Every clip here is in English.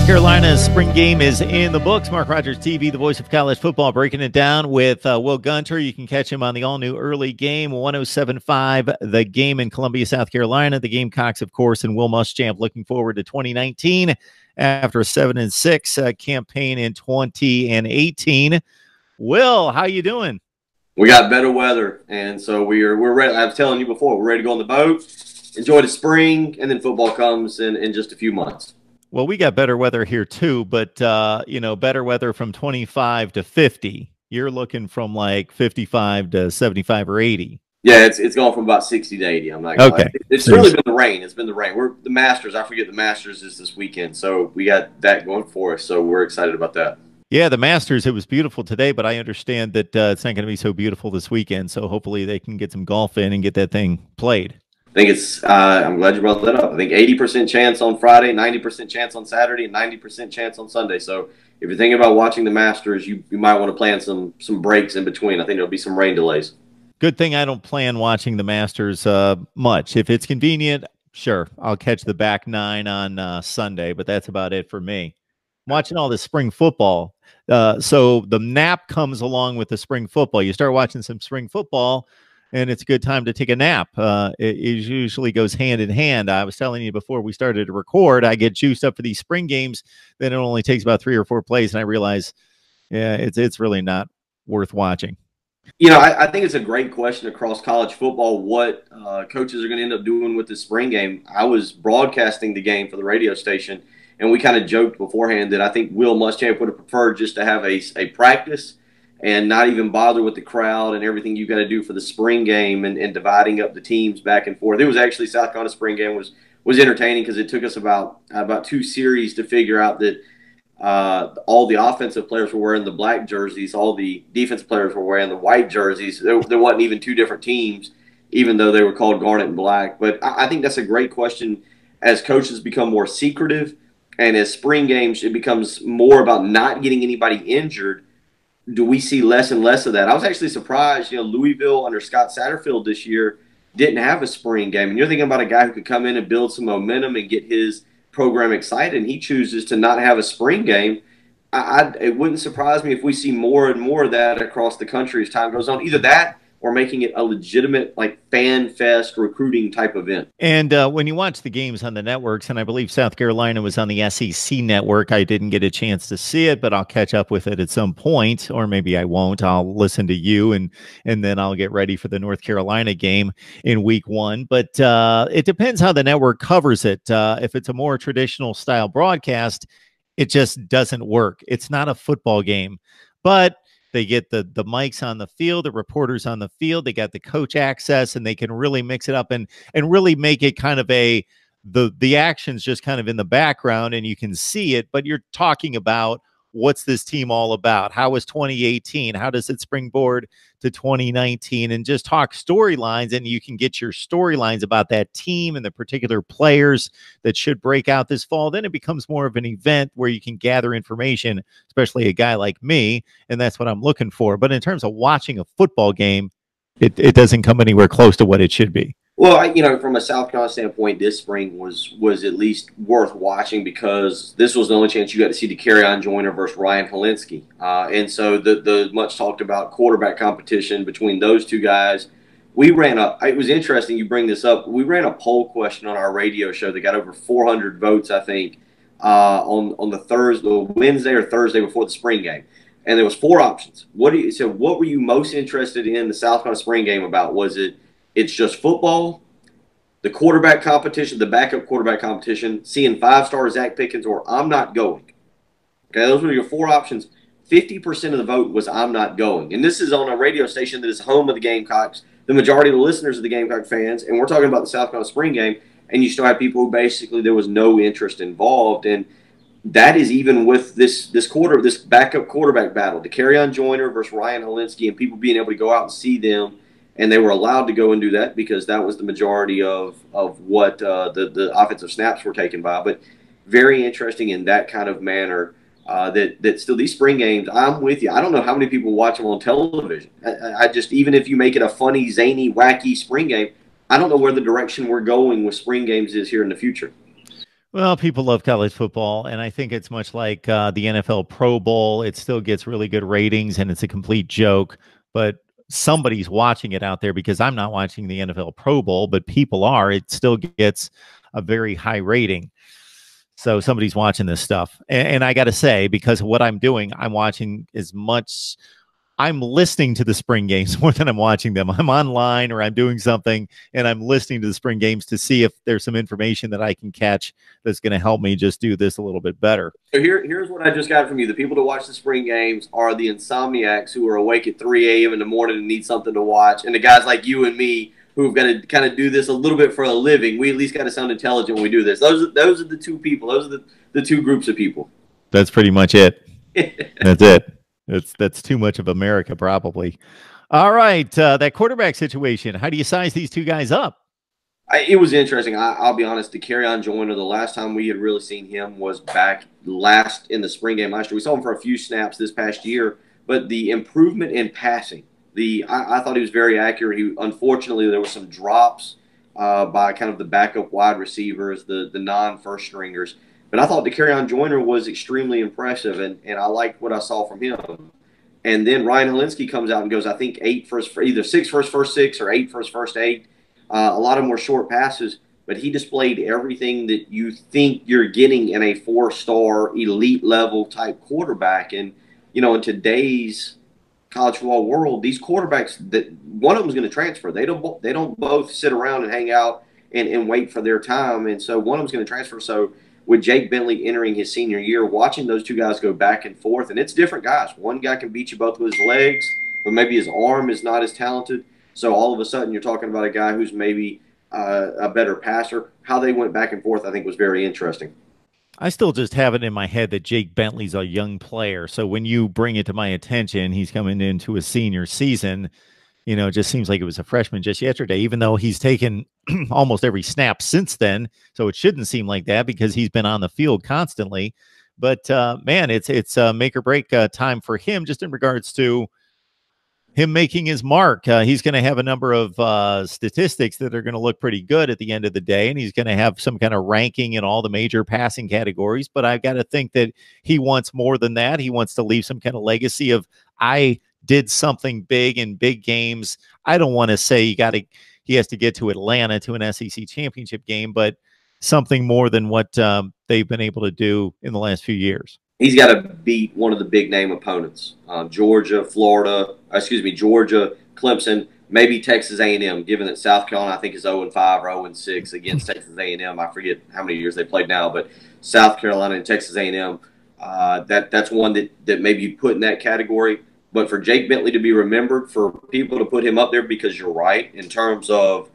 South Carolina's spring game is in the books. Mark Rogers TV, the voice of college football, breaking it down with Will Gunter. You can catch him on the all-new early game, 107.5, The Game in Columbia, South Carolina. The Gamecocks, of course, and Will Muschamp looking forward to 2019 after a 7-6 campaign in 2018. Will, how you doing? We got better weather, and so we're ready. I was telling you before, we're ready to go on the boat, enjoy the spring, and then football comes in just a few months. Well, we got better weather here too, but better weather from 25 to 50. You're looking from like 55 to 75 or 80. Yeah, it's gone from about 60 to 80. I'm not gonna lie. It's really been the rain. It's been the rain. We're the Masters. I forget the Masters is this weekend, so we got that going for us. So we're excited about that. Yeah, the Masters, it was beautiful today, but I understand that it's not going to be so beautiful this weekend. So hopefully they can get some golf in and get that thing played. I think it's I'm glad you brought that up. I think 80% chance on Friday, 90% chance on Saturday, and 90% chance on Sunday. So if you're thinking about watching the Masters, you might want to plan some breaks in between. I think there'll be some rain delays. Good thing I don't plan watching the Masters much. If it's convenient, sure, I'll catch the back nine on Sunday, but that's about it for me. I'm watching all this spring football. So the nap comes along with the spring football. You start watching some spring football, and it's a good time to take a nap. It usually goes hand in hand. I was telling you before we started to record, I get juiced up for these spring games. Then it only takes about 3 or 4 plays, and I realize, yeah, it's really not worth watching. You know, I think it's a great question across college football, what coaches are going to end up doing with the spring game. I was broadcasting the game for the radio station, and we kind of joked beforehand that I think Will Muschamp would have preferred just to have a practice and not even bother with the crowd and everything you got to do for the spring game and dividing up the teams back and forth. It was actually South Carolina spring game was entertaining because it took us about 2 series to figure out that all the offensive players were wearing the black jerseys, all the defense players were wearing the white jerseys. There wasn't even 2 different teams, even though they were called garnet and black. But I think that's a great question. As coaches become more secretive and as spring games, it becomes more about not getting anybody injured, do we see less and less of that? I was actually surprised, Louisville under Scott Satterfield this year didn't have a spring game. And you're thinking about a guy who could come in and build some momentum and get his program excited, and he chooses to not have a spring game. It wouldn't surprise me if we see more and more of that across the country as time goes on. Either that or making it a legitimate, like, fan fest recruiting type event. And when you watch the games on the networks, and I believe South Carolina was on the SEC network, I didn't get a chance to see it, but I'll catch up with it at some point, or maybe I won't. I'll listen to you, and then I'll get ready for the North Carolina game in week 1. But it depends how the network covers it. If it's a more traditional style broadcast, it just doesn't work. It's not a football game, but they get the mics on the field, the reporters on the field. They got the coach access, and they can really mix it up and really make it kind of the action's just kind of in the background, and you can see it. But you're talking about, what's this team all about? How was 2018? How does it springboard to 2019? And just talk storylines, and you can get your storylines about that team and the particular players that should break out this fall. Then it becomes more of an event where you can gather information, especially a guy like me, and that's what I'm looking for. But in terms of watching a football game, it doesn't come anywhere close to what it should be. Well, from a South Carolina standpoint, this spring was at least worth watching because this was the only chance you got to see DeCarrion Joyner versus Ryan Holinsky. And so the much talked about quarterback competition between those 2 guys. It was interesting you bring this up. We ran a poll question on our radio show that got over 400 votes, I think, on the Wednesday or Thursday before the spring game. And there was 4 options. What were you most interested in the South Carolina spring game about? Was it's just football, the quarterback competition, the backup quarterback competition, seeing 5-star Zach Pickens, or I'm not going? Okay, those were your 4 options. 50% of the vote was I'm not going. And this is on a radio station that is home of the Gamecocks. The majority of the listeners are the Gamecock fans, and we're talking about the South Carolina spring game, and you still have people who basically there was no interest involved. And that is even with this backup quarterback battle, DeCarrion Joyner versus Ryan Holinsky, and people being able to go out and see them. And they were allowed to go and do that because that was the majority of what the offensive snaps were taken by. But very interesting in that kind of manner that still these spring games, I'm with you. I don't know how many people watch them on television. I just, even if you make it a funny, zany, wacky spring game, I don't know where the direction we're going with spring games is here in the future. Well, people love college football, and I think it's much like the NFL Pro Bowl. It still gets really good ratings, and it's a complete joke. But somebody's watching it out there because I'm not watching the NFL Pro Bowl, but people are. It still gets a very high rating. So somebody's watching this stuff. And I got to say, because of what I'm doing, I'm watching as much. I'm listening to the spring games more than I'm watching them. I'm online or I'm doing something and I'm listening to the spring games to see if there's some information that I can catch that's going to help me just do this a little bit better. So here's what I just got from you. The people that watch the spring games are the insomniacs who are awake at 3 a.m. in the morning and need something to watch. And the guys like you and me who've got to kind of do this a little bit for a living, we at least got to sound intelligent when we do this. Those are the two people. Those are the two groups of people. That's pretty much it. That's it. That's too much of America, probably. All right, that quarterback situation. How do you size these two guys up? It was interesting. I'll be honest. The Carry-On Joiner, the last time we had really seen him was back last in the spring game last year. We saw him for a few snaps this past year, but the improvement in passing, I thought he was very accurate. Unfortunately, there were some drops by kind of the backup wide receivers, the non-first stringers. But I thought the Carry-On Joiner was extremely impressive, and I liked what I saw from him. And then Ryan Helinski comes out and goes, I think, 8 for either 6 for his first 6 or 8 for his first 8. A lot of them were short passes, but he displayed everything that you think you're getting in a 4-star elite level type quarterback. And, in today's college football world, these quarterbacks, that one of them is going to transfer. They don't both sit around and hang out and wait for their time. And so one of them is going to transfer. So with Jake Bentley entering his senior year, watching those two guys go back and forth, and it's different guys. One guy can beat you both with his legs, but maybe his arm is not as talented. So all of a sudden, you're talking about a guy who's maybe a better passer. How they went back and forth, I think, was very interesting. I still just have it in my head that Jake Bentley's a young player. So when you bring it to my attention, he's coming into a senior season. It just seems like it was a freshman just yesterday, even though he's taken almost every snap since then. So it shouldn't seem like that because he's been on the field constantly. But man, it's make or break time for him just in regards to him making his mark. He's going to have a number of statistics that are going to look pretty good at the end of the day, and he's going to have some kind of ranking in all the major passing categories. But I've got to think that he wants more than that. He wants to leave some kind of legacy of, I did something big in big games. I don't want to say he has to get to Atlanta to an SEC championship game, but something more than what they've been able to do in the last few years. He's got to beat one of the big name opponents: Georgia, Georgia, Clemson, maybe Texas A&M. Given that South Carolina, I think, is 0-5 or 0-6 against Texas A&M. I forget how many years they played now, but South Carolina and Texas A&M, that's one that maybe you put in that category. But for Jake Bentley to be remembered, for people to put him up there, because you're right in terms of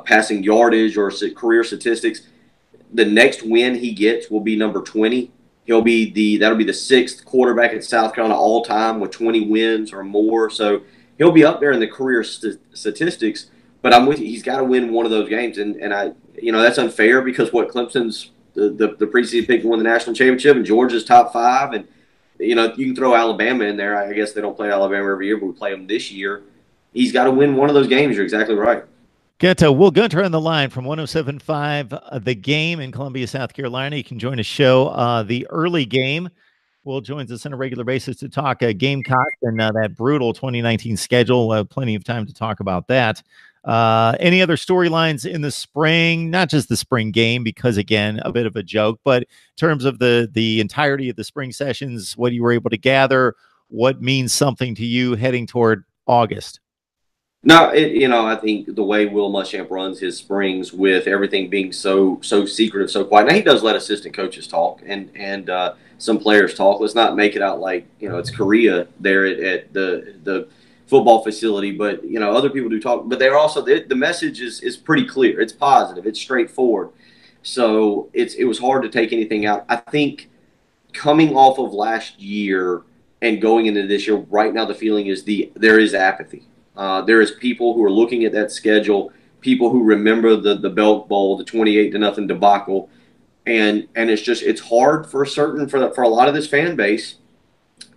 passing yardage or career statistics, the next win he gets will be number 20. That'll be the 6th quarterback at South Carolina all time with 20 wins or more. So he'll be up there in the career statistics. But I'm with you. He's got to win one of those games, and that's unfair because Clemson's the preseason pick won the national championship, and Georgia's top 5, and you can throw Alabama in there. I guess they don't play Alabama every year, but we play them this year. He's got to win one of those games. You're exactly right. Get Will Gunter on the line from 107.5 The Game in Columbia, South Carolina. You can join the show, The Early Game. Will joins us on a regular basis to talk Gamecocks and that brutal 2019 schedule. Plenty of time to talk about that. Any other storylines in the spring? Not just the spring game, because, again, a bit of a joke, but in terms of the entirety of the spring sessions, what you were able to gather, what means something to you heading toward August? No, I think the way Will Muschamp runs his springs, with everything being so secretive, so quiet. Now he does let assistant coaches talk and some players talk. Let's not make it out like it's Korea there at the football facility. But other people do talk. But they're also the message is pretty clear. It's positive. It's straightforward. So it was hard to take anything out. I think coming off of last year and going into this year, right now the feeling is there is apathy. There is people who are looking at that schedule, people who remember the Belk Bowl, the 28-0 debacle, and it's hard for a lot of this fan base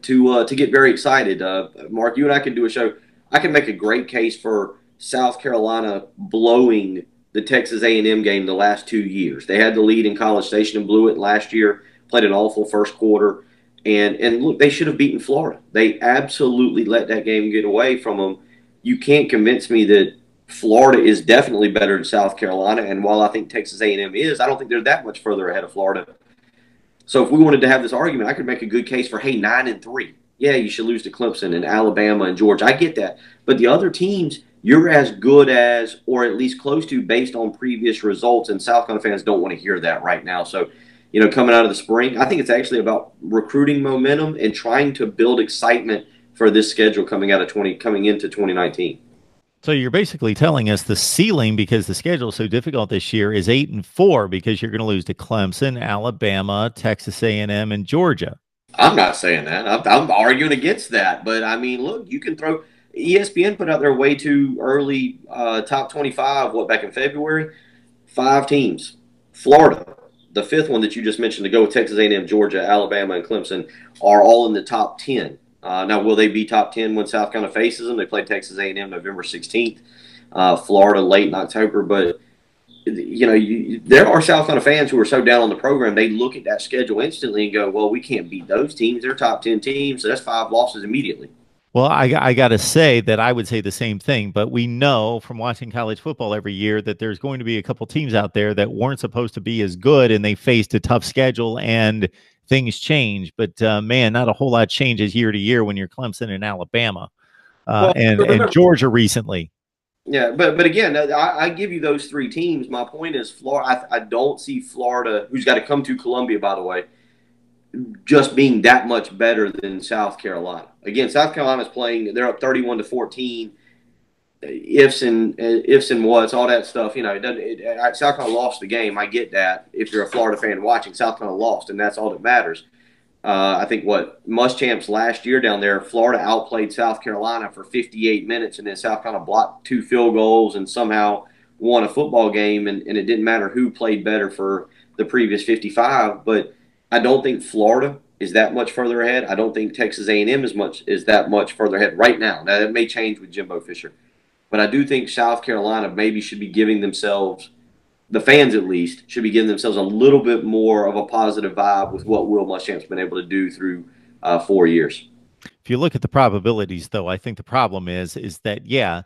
to get very excited. Mark, you and I can do a show. I can make a great case for South Carolina blowing the Texas A&M game the last 2 years. They had the lead in College Station and blew it last year, played an awful first quarter. And look, they should have beaten Florida. They absolutely let that game get away from them. You can't convince me that Florida is definitely better than South Carolina. And while I think Texas A&M is, I don't think they're that much further ahead of Florida. So if we wanted to have this argument, I could make a good case for, hey, 9-3. Yeah, you should lose to Clemson and Alabama and Georgia. I get that. But the other teams, you're as good as, or at least close to, based on previous results. And South Carolina fans don't want to hear that right now. So, coming out of the spring, I think it's actually about recruiting momentum and trying to build excitement for this schedule coming into 2019. So you're basically telling us the ceiling, because the schedule is so difficult this year, is 8-4 because you're going to lose to Clemson, Alabama, Texas A&M, and Georgia. I'm not saying that. I'm arguing against that. But I mean, look, you can throw. ESPN put out their way too early top 25. Back in February? 5 teams. Florida, the 5th one that you just mentioned, to go with Texas A&M, Georgia, Alabama, and Clemson, are all in the top 10. Now, will they be top 10 when South Carolina faces them? They play Texas A&M November 16th, Florida late in October. But, there are South Carolina fans who are so down on the program, they look at that schedule instantly and go, well, we can't beat those teams. They're top 10 teams, so that's 5 losses immediately. Well, I got to say that I would say the same thing, but we know from watching college football every year that there's going to be a couple teams out there that weren't supposed to be as good, and they faced a tough schedule and things change. But man, not a whole lot changes year to year when you're Clemson and Alabama and Georgia recently. Yeah, but again, I give you those 3 teams. My point is, Florida. I don't see Florida, who's got to come to Columbia, by the way, just being that much better than South Carolina. Again, South Carolina's playing; they're up 31-14. Ifs and whats, all that stuff. South Carolina lost the game. I get that. If you're a Florida fan watching, South Carolina lost, and that's all that matters. I think Muschamps last year down there, Florida outplayed South Carolina for 58 minutes, and then South Carolina blocked 2 field goals and somehow won a football game, and it didn't matter who played better for the previous 55. But I don't think Florida is that much further ahead. I don't think Texas A&M is that much further ahead right now. Now, that may change with Jimbo Fisher. But I do think South Carolina maybe should be giving themselves, the fans at least, should be giving themselves a little bit more of a positive vibe with what Will Muschamp's been able to do through 4 years. If you look at the probabilities, though, I think the problem is that, yeah,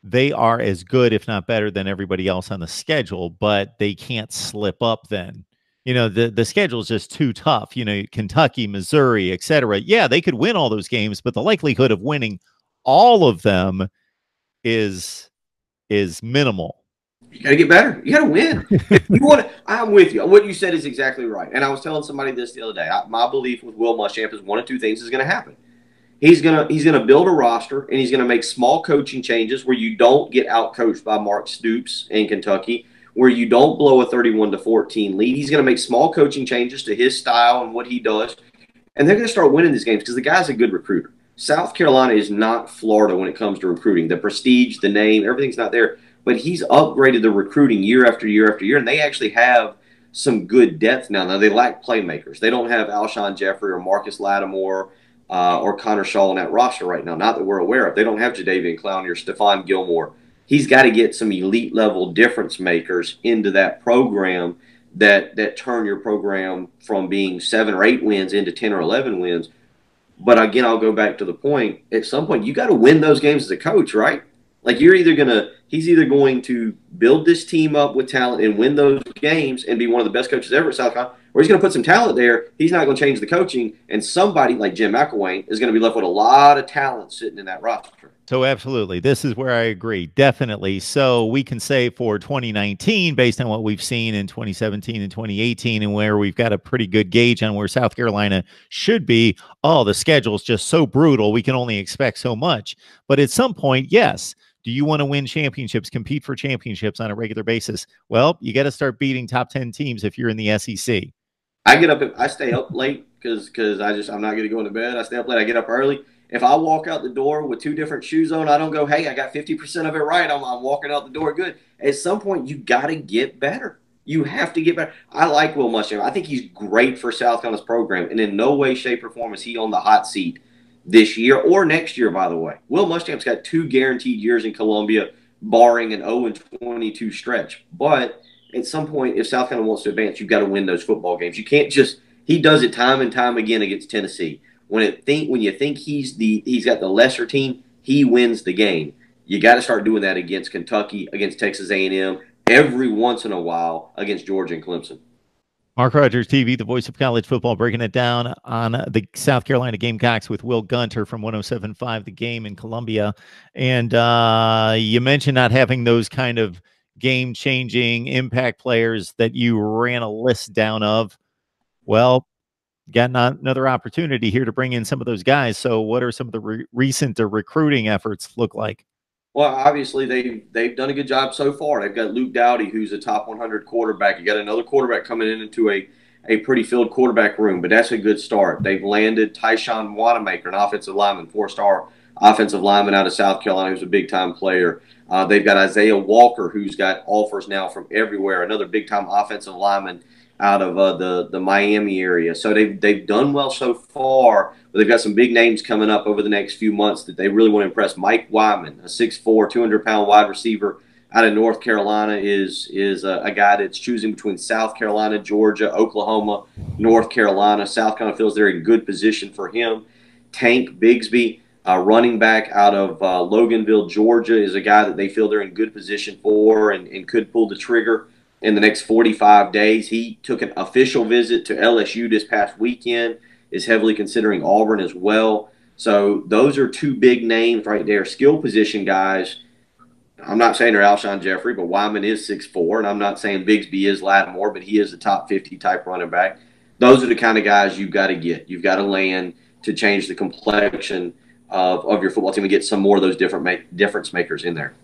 they are as good, if not better, than everybody else on the schedule, but they can't slip up then. The schedule is just too tough. Kentucky, Missouri, etc. Yeah, they could win all those games, but the likelihood of winning all of them is minimal. You got to get better. You got to win. I'm with you. What you said is exactly right. And I was telling somebody this the other day. My belief with Will Muschamp is one of 2 things is going to happen. He's gonna build a roster, and he's gonna make small coaching changes where you don't get outcoached by Mark Stoops in Kentucky, where you don't blow a 31-14 lead. He's gonna make small coaching changes to his style and what he does, and they're gonna start winning these games because the guy's a good recruiter. South Carolina is not Florida when it comes to recruiting. The prestige, the name, everything's not there. But he's upgraded the recruiting year after year after year, and they actually have some good depth now. Now, they lack playmakers. They don't have Alshon Jeffrey or Marcus Lattimore or Connor Shaw on that roster right now, not that we're aware of. They don't have Jadeveon Clowney or Stephon Gilmore. He's got to get some elite-level difference makers into that program that turn your program from being 7 or 8 wins into 10 or 11 wins. But again, I'll go back to the point. At some point, you got to win those games as a coach, right? Like he's either going to build this team up with talent and win those games and be one of the best coaches ever at South Carolina, or he's going to put some talent there. He's not going to change the coaching, and somebody like Jim McElwain is going to be left with a lot of talent sitting in that roster. So absolutely. This is where I agree. Definitely. So we can say for 2019, based on what we've seen in 2017 and 2018, and where we've got a pretty good gauge on where South Carolina should be, the schedule's just so brutal. We can only expect so much. But at some point, yes. Do you want to win championships, compete for championships on a regular basis? Well, you got to start beating top 10 teams if you're in the SEC. I stay up late because I'm not going to go into bed. I stay up late. I get up early. If I walk out the door with 2 different shoes on, I don't go, hey, I got 50% of it right. I'm walking out the door good. At some point, you got to get better. You have to get better. I like Will Muschamp. I think he's great for South Carolina's program, and in no way, shape, or form is he on the hot seat this year or next year, by the way. Will Muschamp's got 2 guaranteed years in Columbia barring an 0-22 stretch. But at some point, if South Carolina wants to advance, you've got to win those football games. You can't just he does it time and time again against Tennessee. When you think he's got the lesser team, he wins the game. You got to start doing that against Kentucky, against Texas A&M, every once in a while against Georgia and Clemson. Mark Rogers TV, the voice of college football, breaking it down on the South Carolina Gamecocks with Will Gunter from 107.5 The Game in Columbia. And you mentioned not having those kind of game-changing impact players that you ran a list down of. Well, got another opportunity here to bring in some of those guys. So what are some of the recent recruiting efforts look like? Well, obviously they've done a good job so far. They've got Luke Dowdy, who's a top 100 quarterback. You got another quarterback coming into a pretty filled quarterback room, but that's a good start. They've landed Tyshawn Wanamaker, an offensive lineman, 4-star offensive lineman out of South Carolina, who's a big time player. They've got Isaiah Walker, who's got offers now from everywhere, another big time offensive lineman out of the Miami area. So they've done well so far, but they've got some big names coming up over the next few months that they really want to impress. Mike Wyman, a 6'4", 200-pound wide receiver out of North Carolina, is a guy that's choosing between South Carolina, Georgia, Oklahoma, North Carolina. South Carolina feels they're in good position for him. Tank Bigsby, running back out of Loganville, Georgia, is a guy that they feel they're in good position for and could pull the trigger in the next 45 days. He took an official visit to LSU this past weekend, is heavily considering Auburn as well. So those are two big names right there, skill position guys. I'm not saying they're Alshon Jeffrey, but Wyman is 6'4", and I'm not saying Bigsby is Lattimore, but he is a top 50 type running back. Those are the kind of guys you've got to get. You've got to land to change the complexion of your football team and get some more of those difference makers in there.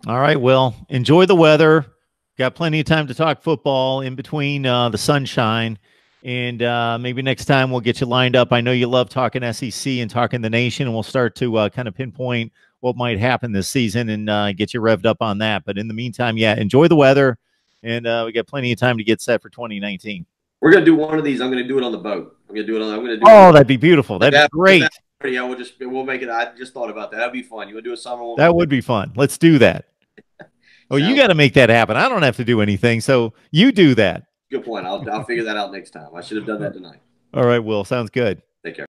All right, well, enjoy the weather. Got plenty of time to talk football in between the sunshine. And maybe next time we'll get you lined up. I know you love talking SEC and talking the nation, and we'll start to kind of pinpoint what might happen this season and get you revved up on that. But in the meantime, yeah, enjoy the weather, and we got plenty of time to get set for 2019. We're gonna do one of these. I'm gonna do it on the boat. I'm gonna do it on. I'm gonna do. Oh, that'd be beautiful. That'd be great. Yeah, we'll make it. I just thought about that. That'd be fun. You wanna do a summer one? That would be fun. Let's do that. Oh, you got to make that happen. I don't have to do anything, so you do that. Good point. I'll figure that out next time. I should have done that tonight. All right, Will. Sounds good.